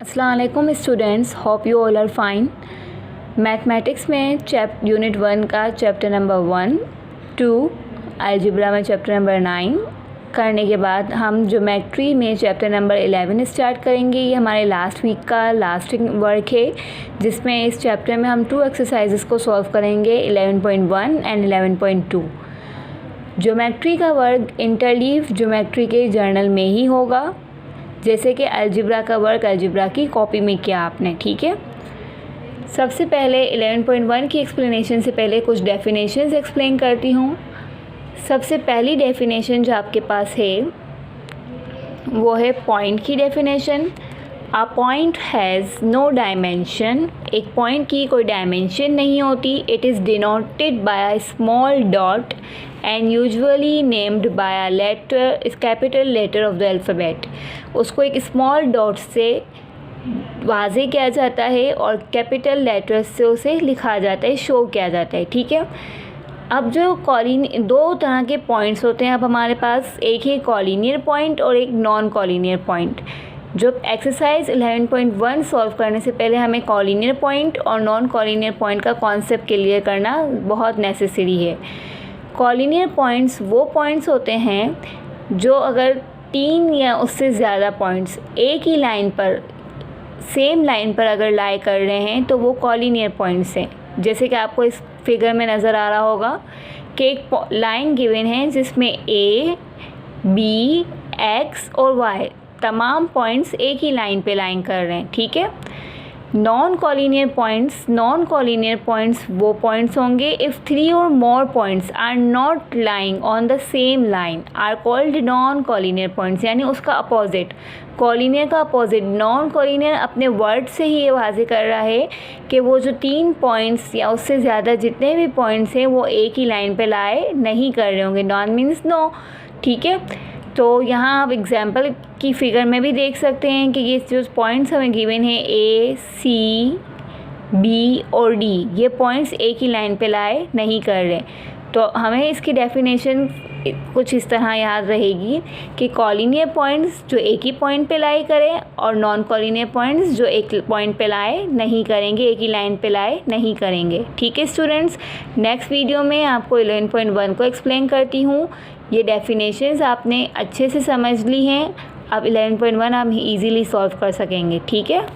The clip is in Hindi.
अस्सलाम वालेकुम students, hope you all are fine. Mathematics में यूनिट 1 का चैप्टर नंबर 1, 2, अलजेब्रा में चैप्टर नंबर 9 करने के बाद हम ज्योमेट्री में चैप्टर नंबर 11 स्टार्ट करेंगे। ये हमारे लास्ट वीक का लास्ट वर्क है, जिसमें इस चैप्टर में हम 2 एक्सरसाइजेस को सॉल्व करेंगे, 11.1 एंड 11.2। ज्योमेट्री का वर्क इंटरलीव ज्योमेट्री के जर्नल में ही होगा, जैसे कि अलजेब्रा का वर्क अलजेब्रा की कॉपी में किया आपने, ठीक है। सबसे पहले 11.1 की एक्सप्लेनेशन से पहले कुछ डेफिनेशंस एक्सप्लेन करती हूँ। सबसे पहली डेफिनेशन जो आपके पास है वो है पॉइंट की definition. A point has no dimension. एक पॉइंट की कोई डायमेंशन नहीं होती। It is denoted by a small dot and usually named by a letter, capital letter of the alphabet. उसको एक स्मॉल डॉट से वाज़े किया जाता है और कैपिटल लेटर्स से उसे लिखा जाता है, शो किया जाता है, ठीक है। अब जो दो तरह के पॉइंट्स होते हैं अब हमारे पास, एक है कॉलिनियर पॉइंट और एक नॉन कॉलिनियर पॉइंट। जो एक्सरसाइज 11.1 सॉल्व करने से पहले हमें कॉलिनियर पॉइंट और नॉन कॉलिनियर पॉइंट का कॉन्सेप्ट क्लियर करना बहुत नेसेसरी है। कॉलिनियर पॉइंट्स वो पॉइंट्स होते हैं जो अगर 3 या उससे ज़्यादा पॉइंट्स एक ही लाइन पर, सेम लाइन पर अगर लाई कर रहे हैं तो वो कॉलिनियर पॉइंट्स हैं। जैसे कि आपको इस फिगर में नज़र आ रहा होगा कि एक लाइन गिवन है जिसमें ए, बी, एक्स और वाई तमाम पॉइंट्स एक ही लाइन पे लाइन कर रहे हैं, ठीक है। नॉन कॉलिनियर पॉइंट्स वो पॉइंट्स होंगे इफ़ 3 और more points are not lying on the same line are called non collinear points. यानी उसका अपोजिट, कॉलिनियर का अपोजिट। नॉन कॉलिनियर अपने वर्ड से ही ये वाज़े कर रहा है कि वो जो 3 पॉइंट्स या उससे ज़्यादा जितने भी पॉइंट्स हैं वो एक ही लाइन पे लाए नहीं कर रहे होंगे। नॉन मीन्स नो, ठीक है। तो यहाँ आप एग्जाम्पल की फिगर में भी देख सकते हैं कि ये जो पॉइंट्स हमें गिवन है ए, सी, बी और डी, ये पॉइंट्स एक ही लाइन पे लाए नहीं कर रहे। तो हमें इसकी डेफिनेशन कुछ इस तरह याद रहेगी कि कॉलिनियर पॉइंट्स जो एक ही पॉइंट पे लाई करें और नॉन कॉलिनियर पॉइंट्स जो एक पॉइंट पे लाए नहीं करेंगे, एक ही लाइन पे लाए नहीं करेंगे, ठीक है स्टूडेंट्स। नेक्स्ट वीडियो में आपको 11.1 को एक्सप्लेन करती हूँ। ये डेफिनेशंस आपने अच्छे से समझ ली हैं, अब 11.1 आप इजीली सॉल्व कर सकेंगे, ठीक है।